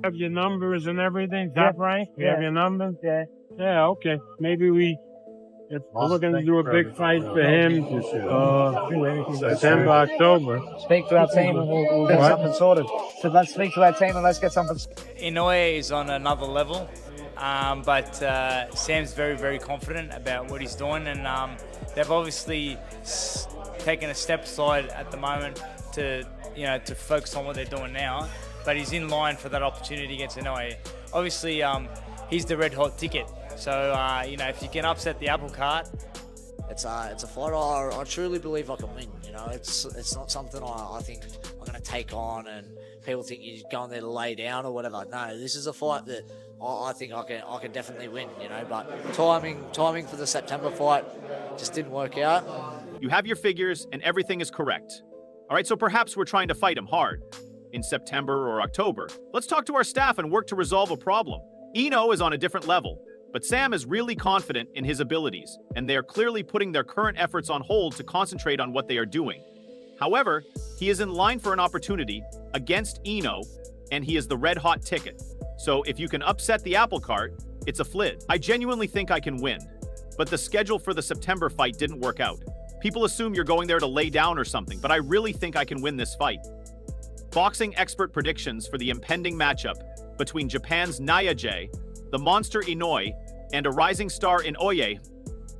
Have your numbers and everything? Is that right? You have your numbers? Yeah. Yeah, okay. Maybe if we're looking to do a big fight for him, September, October. Speak to our team and we'll get something sorted. So let's speak to our team and let's get something. Inoue is on another level, but Sam's very, very confident about what he's doing, and they've obviously taken a step aside at the moment to focus on what they're doing now. But he's in line for that opportunity against Inoue. Obviously, he's the red hot ticket. So if you can upset the apple cart, it's a fight I truly believe I can win. It's not something I think I'm going to take on, and people think you're going there to lay down or whatever. No, this is a fight that I think I can definitely win. But timing for the September fight just didn't work out. You have your figures, and everything is correct. All right, so perhaps we're trying to fight him hard in September or October. Let's talk to our staff and work to resolve a problem. Ino is on a different level, but Sam is really confident in his abilities, and they are clearly putting their current efforts on hold to concentrate on what they are doing. However, he is in line for an opportunity against Ino, and he is the red-hot ticket. So if you can upset the apple cart, it's a flid. I genuinely think I can win, but the schedule for the September fight didn't work out. People assume you're going there to lay down or something, but I really think I can win this fight. Boxing expert predictions for the impending matchup between Japan's Naoya, the monster Inoue, and a rising star Inoue,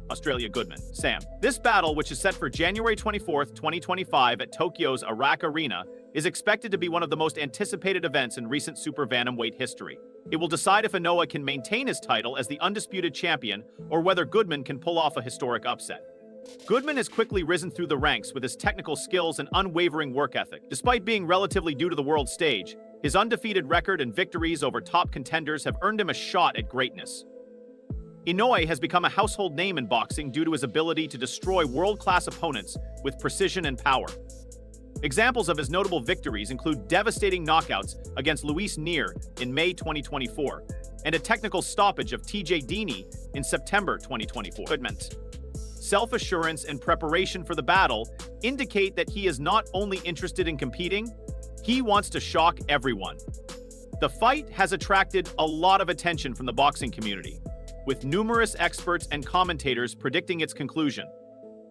Australia Goodman, Sam. This battle, which is set for January 24th, 2025 at Tokyo's Iraq Arena, is expected to be one of the most anticipated events in recent super bantamweight history. It will decide if Inoue can maintain his title as the undisputed champion or whether Goodman can pull off a historic upset. Goodman has quickly risen through the ranks with his technical skills and unwavering work ethic. Despite being relatively new to the world stage, his undefeated record and victories over top contenders have earned him a shot at greatness. Inoue has become a household name in boxing due to his ability to destroy world-class opponents with precision and power. Examples of his notable victories include devastating knockouts against Luis Neer in May 2024 and a technical stoppage of TJ Deeney in September 2024. Self-assurance and preparation for the battle indicate that he is not only interested in competing, he wants to shock everyone. The fight has attracted a lot of attention from the boxing community, with numerous experts and commentators predicting its conclusion.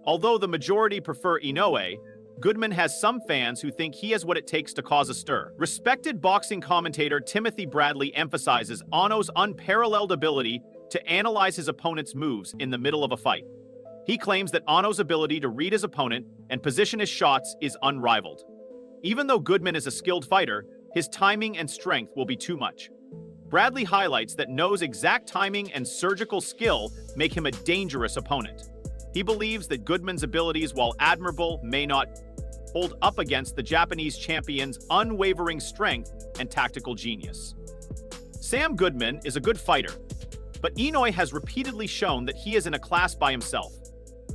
Although the majority prefer Inoue, Goodman has some fans who think he has what it takes to cause a stir. Respected boxing commentator Timothy Bradley emphasizes Ino's unparalleled ability to analyze his opponent's moves in the middle of a fight. He claims that Ino's ability to read his opponent and position his shots is unrivaled. Even though Goodman is a skilled fighter, his timing and strength will be too much. Bradley highlights that Ino's exact timing and surgical skill make him a dangerous opponent. He believes that Goodman's abilities, while admirable, may not hold up against the Japanese champion's unwavering strength and tactical genius. Sam Goodman is a good fighter, but Inoue has repeatedly shown that he is in a class by himself.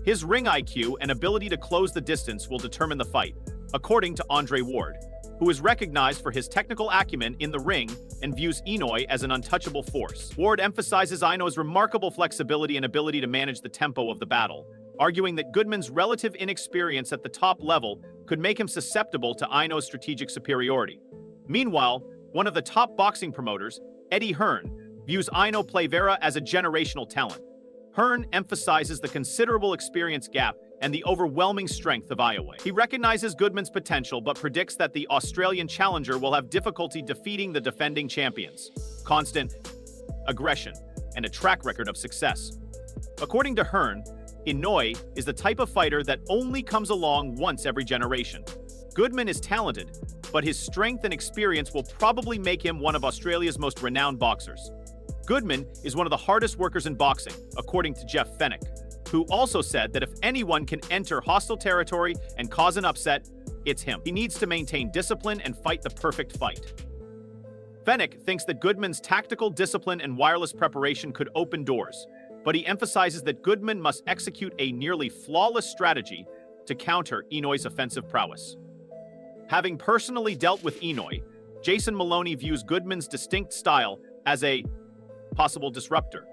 His ring IQ and ability to close the distance will determine the fight, according to Andre Ward, who is recognized for his technical acumen in the ring and views Inoue as an untouchable force. Ward emphasizes Ino's remarkable flexibility and ability to manage the tempo of the battle, arguing that Goodman's relative inexperience at the top level could make him susceptible to Ino's strategic superiority. Meanwhile, one of the top boxing promoters, Eddie Hearn, views Ino Playvera as a generational talent. Hearn emphasizes the considerable experience gap and the overwhelming strength of Inoue. He recognizes Goodman's potential but predicts that the Australian challenger will have difficulty defeating the defending champions. Constant aggression and a track record of success. According to Hearn, Inoue is the type of fighter that only comes along once every generation. Goodman is talented, but his strength and experience will probably make him one of Australia's most renowned boxers. Goodman is one of the hardest workers in boxing, according to Jeff Fennick, who also said that if anyone can enter hostile territory and cause an upset, it's him. He needs to maintain discipline and fight the perfect fight. Fennick thinks that Goodman's tactical discipline and wireless preparation could open doors, but he emphasizes that Goodman must execute a nearly flawless strategy to counter Inoue's offensive prowess. Having personally dealt with Inoue, Jason Maloney views Goodman's distinct style as a possible disruptor.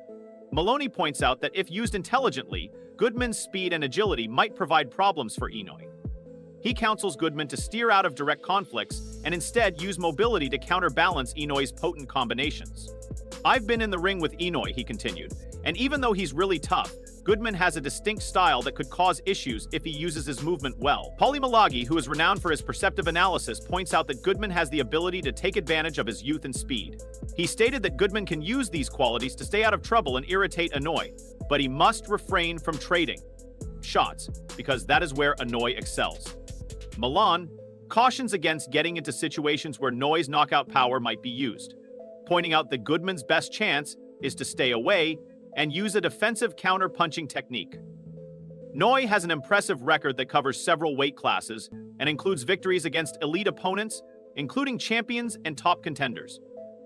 Maloney points out that if used intelligently, Goodman's speed and agility might provide problems for Inoue. He counsels Goodman to steer out of direct conflicts and instead use mobility to counterbalance Inoue's potent combinations. "I've been in the ring with Inoue," he continued, "and even though he's really tough, Goodman has a distinct style that could cause issues if he uses his movement well." Paulie Malagi, who is renowned for his perceptive analysis, points out that Goodman has the ability to take advantage of his youth and speed. He stated that Goodman can use these qualities to stay out of trouble and irritate Inoue, but he must refrain from trading shots, because that is where Inoue excels. Milan cautions against getting into situations where Inoue's knockout power might be used, pointing out that Goodman's best chance is to stay away and use a defensive counter-punching technique. Inoue has an impressive record that covers several weight classes and includes victories against elite opponents, including champions and top contenders.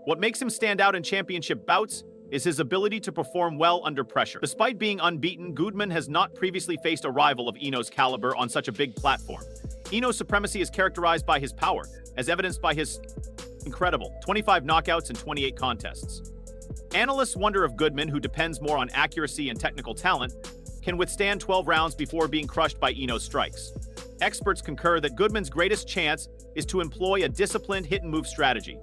What makes him stand out in championship bouts is his ability to perform well under pressure. Despite being unbeaten, Goodman has not previously faced a rival of Inoue's caliber on such a big platform. Inoue's supremacy is characterized by his power, as evidenced by his incredible 25 knockouts in 28 contests. Analysts wonder if Goodman, who depends more on accuracy and technical talent, can withstand 12 rounds before being crushed by Inoue's strikes. Experts concur that Goodman's greatest chance is to employ a disciplined hit-and-move strategy.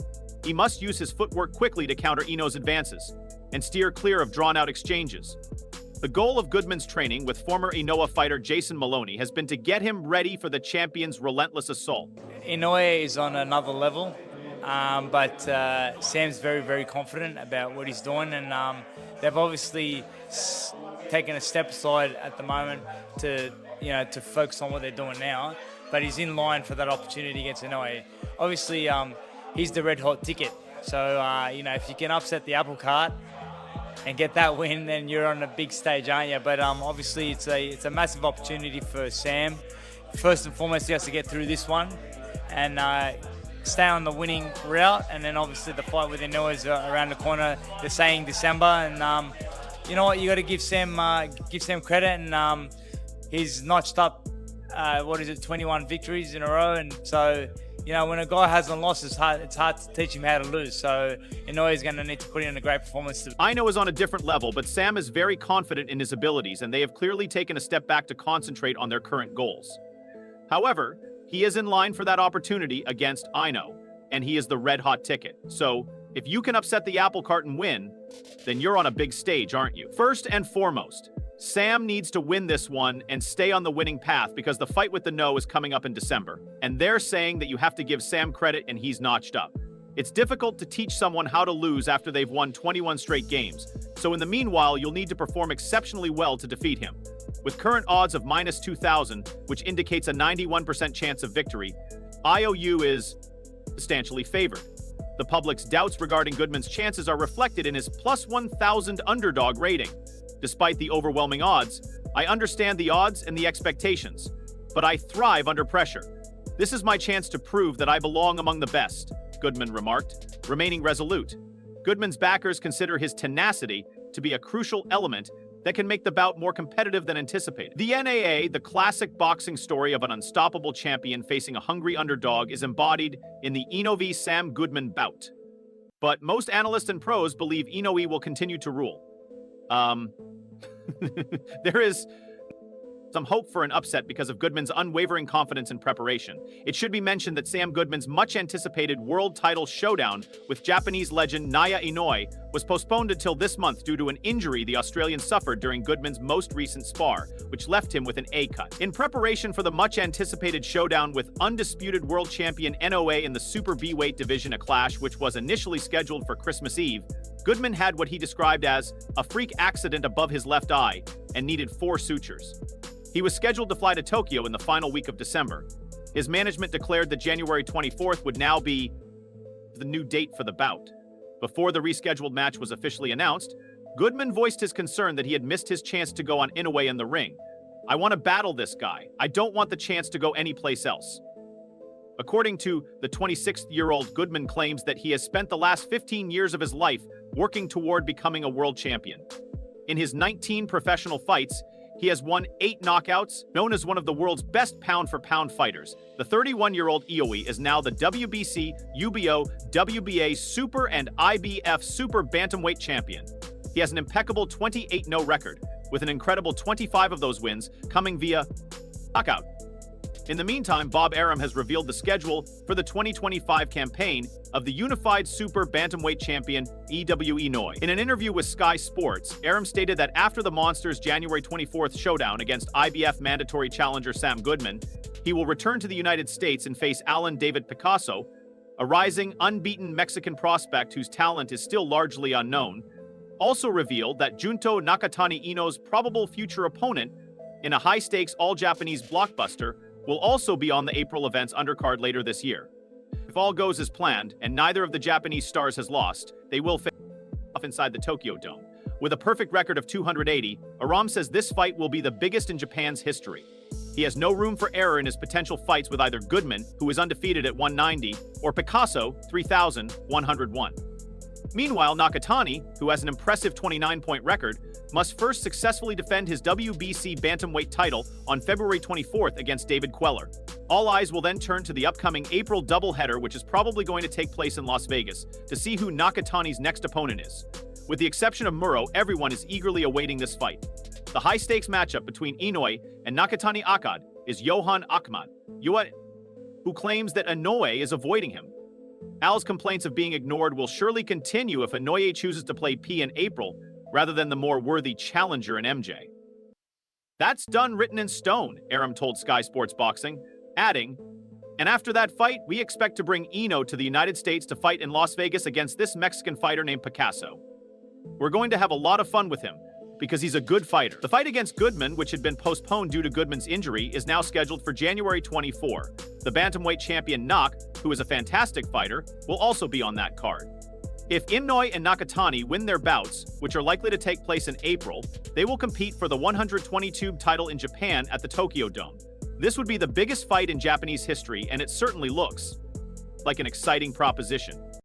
He must use his footwork quickly to counter Inoue's advances and steer clear of drawn-out exchanges. The goal of Goodman's training with former Inoue fighter Jason Maloney has been to get him ready for the champion's relentless assault. Inoue is on another level, but Sam's very, very confident about what he's doing, and they've obviously taken a step aside at the moment to focus on what they're doing now. But he's in line for that opportunity against Inoue. Obviously, he's the red hot ticket. So if you can upset the apple cart and get that win, then you're on a big stage, aren't you? But obviously, it's a massive opportunity for Sam. First and foremost, he has to get through this one and stay on the winning route. And then obviously the fight with Inoue is around the corner. They're saying December, and you know what? You got to give Sam credit, and he's notched up 21 victories in a row, and so. When a guy hasn't lost, it's hard to teach him how to lose. So Inoue is going to need to put in a great performance. Inoue is on a different level, but Sam is very confident in his abilities, and they have clearly taken a step back to concentrate on their current goals. However, he is in line for that opportunity against Inoue, and he is the red-hot ticket. So if you can upset the apple cart and win, then you're on a big stage, aren't you? First and foremost, Sam needs to win this one and stay on the winning path because the fight with Inoue is coming up in December. And they're saying that you have to give Sam credit and he's notched up. It's difficult to teach someone how to lose after they've won 21 straight games. So in the meanwhile, you'll need to perform exceptionally well to defeat him. With current odds of minus 2,000, which indicates a 91% chance of victory, IOU is substantially favored. The public's doubts regarding Goodman's chances are reflected in his plus 1,000 underdog rating. Despite the overwhelming odds, I understand the odds and the expectations, but I thrive under pressure. This is my chance to prove that I belong among the best, Goodman remarked, remaining resolute. Goodman's backers consider his tenacity to be a crucial element that can make the bout more competitive than anticipated. The NAA, the classic boxing story of an unstoppable champion facing a hungry underdog, is embodied in the Inoue Sam Goodman bout. But most analysts and pros believe Inoue will continue to rule. There is some hope for an upset because of Goodman's unwavering confidence and preparation. It should be mentioned that Sam Goodman's much-anticipated world title showdown with Japanese legend Naoya Inoue was postponed until this month due to an injury the Australian suffered during Goodman's most recent spar, which left him with an A cut. In preparation for the much-anticipated showdown with undisputed world champion Noa in the Super B-weight division, a clash which was initially scheduled for Christmas Eve, Goodman had what he described as a freak accident above his left eye and needed 4 sutures. He was scheduled to fly to Tokyo in the final week of December. His management declared that January 24th would now be the new date for the bout. Before the rescheduled match was officially announced, Goodman voiced his concern that he had missed his chance to go on Inoue in the ring. "I want to battle this guy. I don't want the chance to go anyplace else." According to the 26-year-old, Goodman claims that he has spent the last 15 years of his life working toward becoming a world champion. In his 19 professional fights, he has won 8 knockouts, known as one of the world's best pound-for-pound fighters. The 31-year-old Inoue is now the WBC, UBO, WBA Super and IBF Super Bantamweight champion. He has an impeccable 28-0 record, with an incredible 25 of those wins coming via knockout. In the meantime, Bob Arum has revealed the schedule for the 2025 campaign of the unified super bantamweight champion Naoya Inoue. In an interview with Sky Sports, Arum stated that after the Monsters' January 24th showdown against IBF mandatory challenger Sam Goodman, he will return to the United States and face Alan David Picasso, a rising, unbeaten Mexican prospect whose talent is still largely unknown. Also revealed that Junto Nakatani Inoue's probable future opponent in a high-stakes all-Japanese blockbuster will also be on the April event's undercard later this year. If all goes as planned, and neither of the Japanese stars has lost, they will face off inside the Tokyo Dome. With a perfect record of 280, Arum says this fight will be the biggest in Japan's history. He has no room for error in his potential fights with either Goodman, who is undefeated at 190, or Picasso, 3,101. Meanwhile, Nakatani, who has an impressive 29-point record, must first successfully defend his WBC bantamweight title on February 24th against David Queller. All eyes will then turn to the upcoming April doubleheader, which is probably going to take place in Las Vegas, to see who Nakatani's next opponent is. With the exception of Muro, everyone is eagerly awaiting this fight. The high-stakes matchup between Inoue and Nakatani Akkad is Johan Ahmad, who claims that Inoue is avoiding him. Al's complaints of being ignored will surely continue if Inoue chooses to play P in April rather than the more worthy challenger in MJ. That's done written in stone, Arum told Sky Sports Boxing, adding, and after that fight, we expect to bring Inoue to the United States to fight in Las Vegas against this Mexican fighter named Picasso. We're going to have a lot of fun with him, because he's a good fighter. The fight against Goodman, which had been postponed due to Goodman's injury, is now scheduled for January 24. The bantamweight champion Nak, who is a fantastic fighter, will also be on that card. If Inoue and Nakatani win their bouts, which are likely to take place in April, they will compete for the 122 title in Japan at the Tokyo Dome. This would be the biggest fight in Japanese history, and it certainly looks like an exciting proposition.